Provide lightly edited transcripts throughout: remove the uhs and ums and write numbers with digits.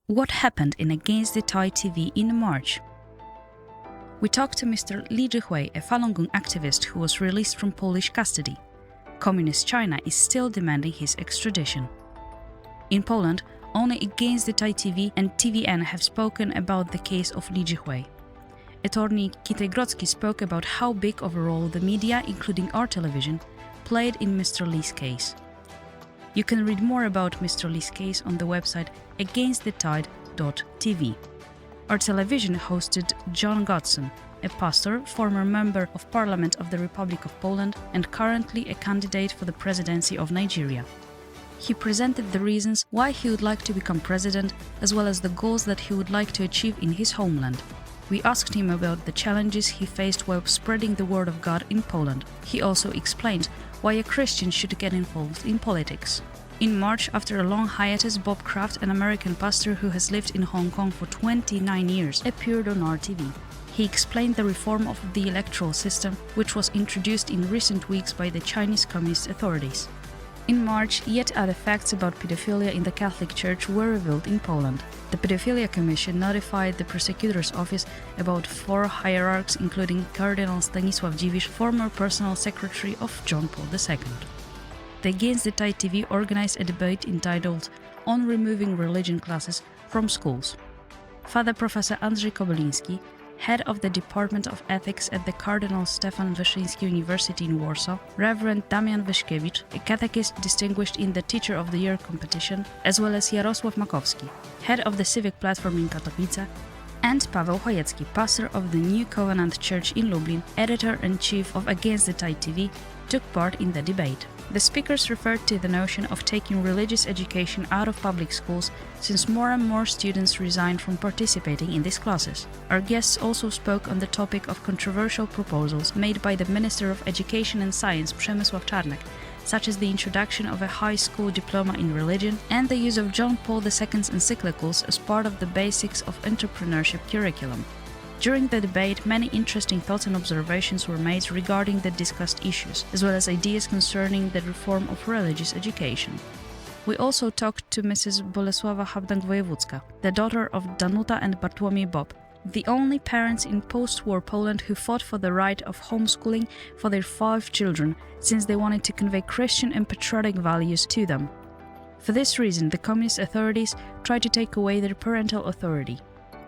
What happened in Against the Tide TV in March? We talked to Mr. Lee Ji-hui, a Falun Gong activist who was released from Polish custody. Communist China is still demanding his extradition. In Poland, only Against the Tide TV and TVN have spoken about the case of Lee Ji-hui. Attorney Kitej Grodzki spoke about how big of a role the media, including our television, played in Mr. Lee's case. You can read more about Mr. Lee's case on the website againsthetide.tv. Our television hosted John Godson, a pastor, former member of Parliament of the Republic of Poland and currently a candidate for the presidency of Nigeria. He presented the reasons why he would like to become president, as well as the goals that he would like to achieve in his homeland. We asked him about the challenges he faced while spreading the word of God in Poland. He also explained why a Christian should get involved in politics. In March, after a long hiatus, Bob Kraft, an American pastor who has lived in Hong Kong for 29 years, appeared on our TV. He explained the reform of the electoral system, which was introduced in recent weeks by the Chinese Communist authorities. In March, yet other facts about pedophilia in the Catholic Church were revealed in Poland. The Pedophilia Commission notified the prosecutor's office about 4 hierarchs, including Cardinal Stanisław Dziwisz, former personal secretary of John Paul II. The Against the Tide TV organized a debate entitled On Removing Religion Classes from Schools. Father Professor Andrzej Kobyliński, head of the Department of Ethics at the Cardinal Stefan Wyszyński University in Warsaw, Reverend Damian Wyszkiewicz, a catechist distinguished in the Teacher of the Year competition, as well as Jarosław Makowski, head of the Civic Platform in Katowice, and Paweł Chojecki, pastor of the New Covenant Church in Lublin, editor-in-chief of Against the Tide TV, took part in the debate. The speakers referred to the notion of taking religious education out of public schools, since more and more students resign from participating in these classes. Our guests also spoke on the topic of controversial proposals made by the Minister of Education and Science, Przemysław Czarnek, such as the introduction of a high school diploma in religion and the use of John Paul II's encyclicals as part of the basics of entrepreneurship curriculum. During the debate, many interesting thoughts and observations were made regarding the discussed issues, as well as ideas concerning the reform of religious education. We also talked to Mrs. Bolesława Habdank-Wojewódzka, the daughter of Danuta and Bartłomiej Bob, the only parents in post-war Poland who fought for the right of homeschooling for their 5 children, since they wanted to convey Christian and patriotic values to them. For this reason, the communist authorities tried to take away their parental authority.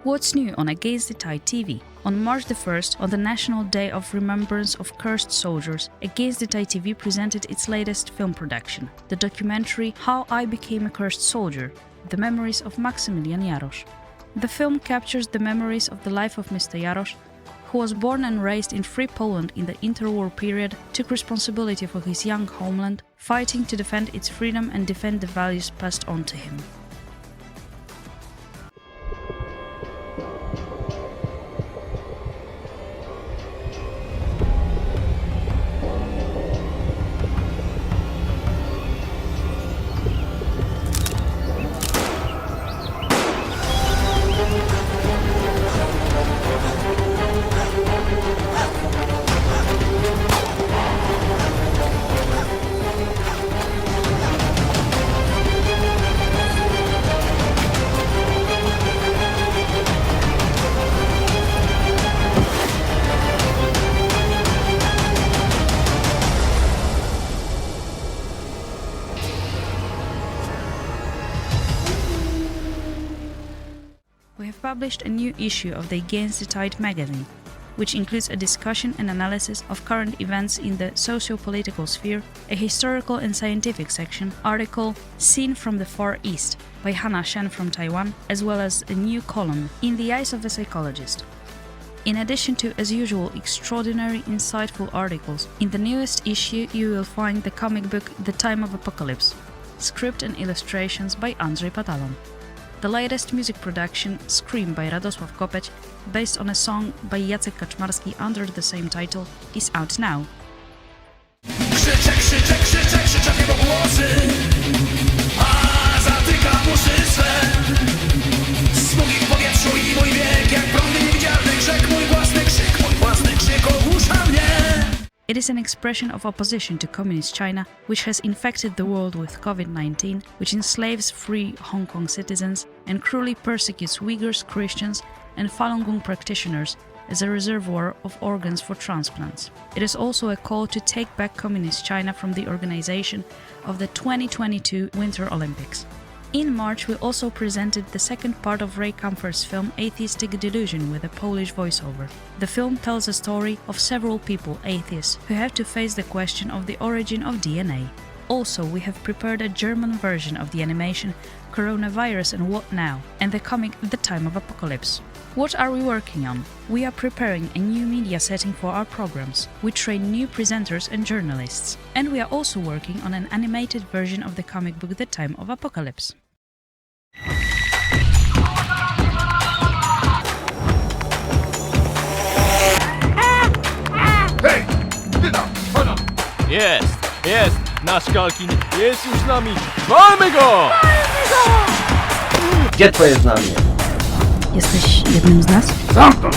What's new on Against the Tide TV? On March the 1st, on the National Day of Remembrance of Cursed Soldiers, Against the Tide TV presented its latest film production, the documentary How I Became a Cursed Soldier, The Memories of Maximilian Jarosz. The film captures the memories of the life of Mr. Jarosz, who was born and raised in Free Poland in the interwar period, took responsibility for his young homeland, fighting to defend its freedom and defend the values passed on to him. We have published a new issue of the Against the Tide magazine, which includes a discussion and analysis of current events in the socio-political sphere, a historical and scientific section, article Seen from the Far East by Hannah Shen from Taiwan, as well as a new column, In the Eyes of a Psychologist. In addition to, as usual, extraordinary, insightful articles, in the newest issue you will find the comic book The Time of Apocalypse, script and illustrations by Andrzej Patalon. The latest music production, Scream by Radosław Kopeć, based on a song by Jacek Kaczmarski under the same title, is out now. Krzyczę, krzyczę, krzyczę, krzyczę w jego głosy, a zatyka uszy swe. Smugi w powietrzu i mój bieg, jak prądy niewidzialny grzech, mój własny krzyk ogłusza mnie. It It is an expression of opposition to Communist China, which has infected the world with COVID-19, which enslaves free Hong Kong citizens and cruelly persecutes Uyghurs, Christians, and Falun Gong practitioners as a reservoir of organs for transplants. It is also a call to take back Communist China from the organization of the 2022 Winter Olympics. In March, we also presented the second part of Ray Comfort's film Atheistic Delusion with a Polish voiceover. The film tells a story of several people, atheists, who have to face the question of the origin of DNA. Also, we have prepared a German version of the animation Coronavirus and What Now, and the comic The Time of Apocalypse. What are we working on? We are preparing a new media setting for our programs. We train new presenters and journalists. And we are also working on an animated version of the comic book The Time of Apocalypse. Hej! Ty tam! Chodź! Jest! Nasz Kalkin jest już z nami! Walmy go! Gdzie twoje znamie? Jesteś jednym z nas? Zamknąć!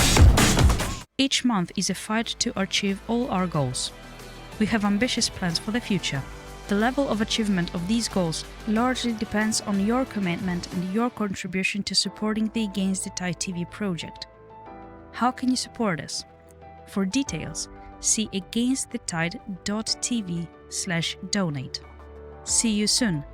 Each month is a fight to achieve all our goals. We have ambitious plans for the future. The level of achievement of these goals largely depends on your commitment and your contribution to supporting the Against the Tide TV project. How can you support us? For details, see againstthetide.tv/donate. See you soon!